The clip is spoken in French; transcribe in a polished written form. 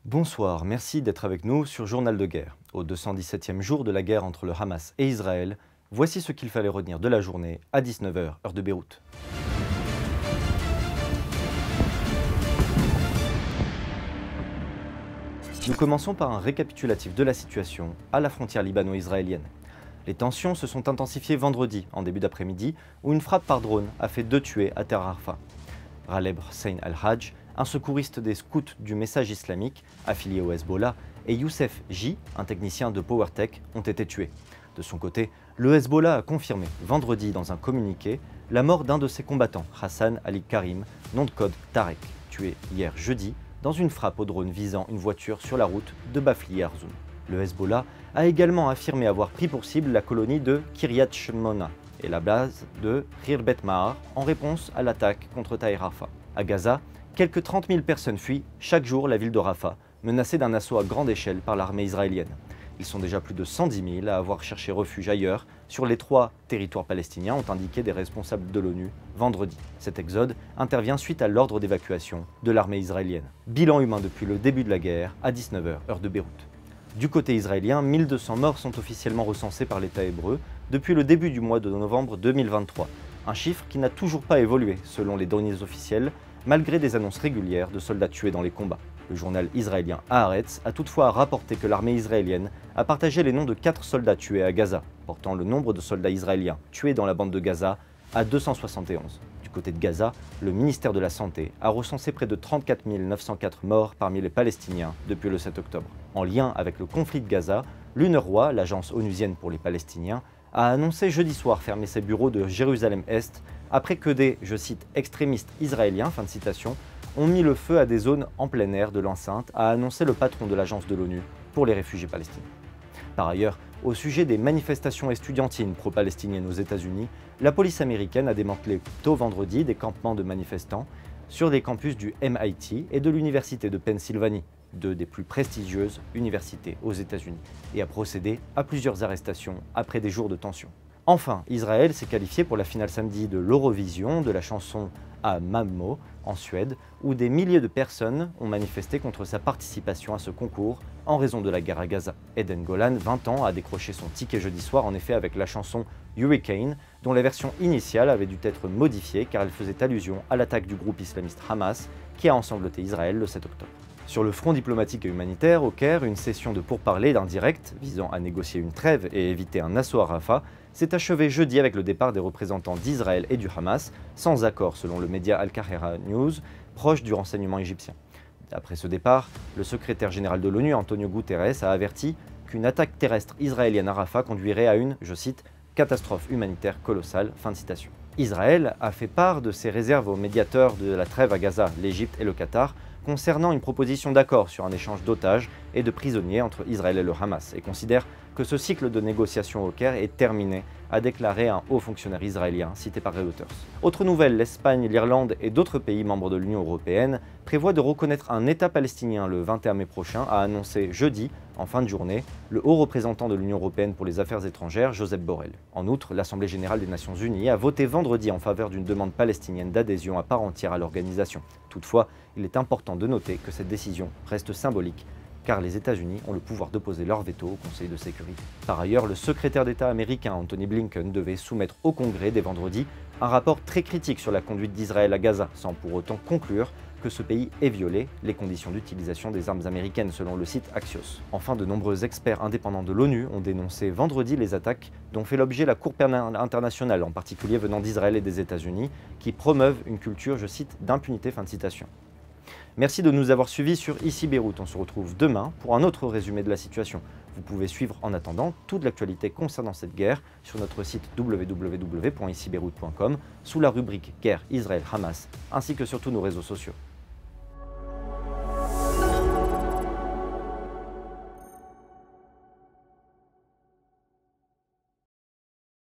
Bonsoir, merci d'être avec nous sur Journal de guerre. Au 217e jour de la guerre entre le Hamas et Israël, voici ce qu'il fallait retenir de la journée à 19 h, heure de Beyrouth. Nous commençons par un récapitulatif de la situation à la frontière libano-israélienne. Les tensions se sont intensifiées vendredi, en début d'après-midi, où une frappe par drone a fait 2 tués à Tel Arfa. Raleb Hussein al-Hajj, un secouriste des scouts du message islamique, affilié au Hezbollah, et Youssef J, un technicien de PowerTech, ont été tués. De son côté, le Hezbollah a confirmé vendredi dans un communiqué la mort d'un de ses combattants, Hassan Ali Karim, nom de code Tarek, tué hier jeudi dans une frappe au drone visant une voiture sur la route de Bafli Arzoum. Le Hezbollah a également affirmé avoir pris pour cible la colonie de Kiryat Shmona et la base de Khirbet Mahar en réponse à l'attaque contre Tahrir Rafah. À Gaza, quelques 30 000 personnes fuient chaque jour la ville de Rafah, menacée d'un assaut à grande échelle par l'armée israélienne. Ils sont déjà plus de 110 000 à avoir cherché refuge ailleurs sur les 3 territoires palestiniens, ont indiqué des responsables de l'ONU vendredi. Cet exode intervient suite à l'ordre d'évacuation de l'armée israélienne. Bilan humain depuis le début de la guerre à 19 h, heure de Beyrouth. Du côté israélien, 1200 morts sont officiellement recensés par l'État hébreu depuis le début du mois de novembre 2023. Un chiffre qui n'a toujours pas évolué selon les données officielles, malgré des annonces régulières de soldats tués dans les combats. Le journal israélien Haaretz a toutefois rapporté que l'armée israélienne a partagé les noms de 4 soldats tués à Gaza, portant le nombre de soldats israéliens tués dans la bande de Gaza à 271. Du côté de Gaza, le ministère de la Santé a recensé près de 34 904 morts parmi les Palestiniens depuis le 7 octobre. En lien avec le conflit de Gaza, l'UNRWA, l'agence onusienne pour les Palestiniens, a annoncé jeudi soir fermer ses bureaux de Jérusalem-Est après que des, je cite, extrémistes israéliens, fin de citation, ont mis le feu à des zones en plein air de l'enceinte, a annoncé le patron de l'agence de l'ONU pour les réfugiés palestiniens. Par ailleurs, au sujet des manifestations estudiantines pro-palestiniennes aux États-Unis, la police américaine a démantelé tôt vendredi des campements de manifestants sur des campus du MIT et de l'Université de Pennsylvanie, 2 des plus prestigieuses universités aux États-Unis, et a procédé à plusieurs arrestations après des jours de tension. Enfin, Israël s'est qualifié pour la finale samedi de l'Eurovision de la chanson à Malmö, en Suède, où des milliers de personnes ont manifesté contre sa participation à ce concours en raison de la guerre à Gaza. Eden Golan, 20 ans, a décroché son ticket jeudi soir en effet avec la chanson Hurricane, dont la version initiale avait dû être modifiée car elle faisait allusion à l'attaque du groupe islamiste Hamas qui a ensanglanté Israël le 7 octobre. Sur le front diplomatique et humanitaire, au Caire, une session de pourparlers d'indirect visant à négocier une trêve et éviter un assaut à Rafah s'est achevée jeudi avec le départ des représentants d'Israël et du Hamas, sans accord selon le média Al-Qahira News, proche du renseignement égyptien. Après ce départ, le secrétaire général de l'ONU, Antonio Guterres, a averti qu'une attaque terrestre israélienne à Rafah conduirait à une, je cite, catastrophe humanitaire colossale, fin de citation. Israël a fait part de ses réserves aux médiateurs de la trêve à Gaza, l'Égypte et le Qatar, concernant une proposition d'accord sur un échange d'otages et de prisonniers entre Israël et le Hamas, et considère que ce cycle de négociations au Caire est terminé, a déclaré un haut fonctionnaire israélien cité par Reuters. Autre nouvelle, l'Espagne, l'Irlande et d'autres pays membres de l'Union européenne prévoient de reconnaître un État palestinien le 21 mai prochain, a annoncé jeudi, en fin de journée, le haut représentant de l'Union européenne pour les affaires étrangères, Josep Borrell. En outre, l'Assemblée générale des Nations unies a voté vendredi en faveur d'une demande palestinienne d'adhésion à part entière à l'organisation. Toutefois, il est important de noter que cette décision reste symbolique, car les États-Unis ont le pouvoir d'opposer leur veto au Conseil de sécurité. Par ailleurs, le secrétaire d'État américain Anthony Blinken devait soumettre au Congrès dès vendredi un rapport très critique sur la conduite d'Israël à Gaza, sans pour autant conclure que ce pays ait violé les conditions d'utilisation des armes américaines selon le site Axios. Enfin, de nombreux experts indépendants de l'ONU ont dénoncé vendredi les attaques dont fait l'objet la Cour pénale internationale, en particulier venant d'Israël et des États-Unis, qui promeuvent une culture, je cite, d'impunité, fin de citation. Merci de nous avoir suivis sur Ici Beyrouth. On se retrouve demain pour un autre résumé de la situation. Vous pouvez suivre en attendant toute l'actualité concernant cette guerre sur notre site www.icibeyrouth.com sous la rubrique Guerre Israël-Hamas ainsi que sur tous nos réseaux sociaux.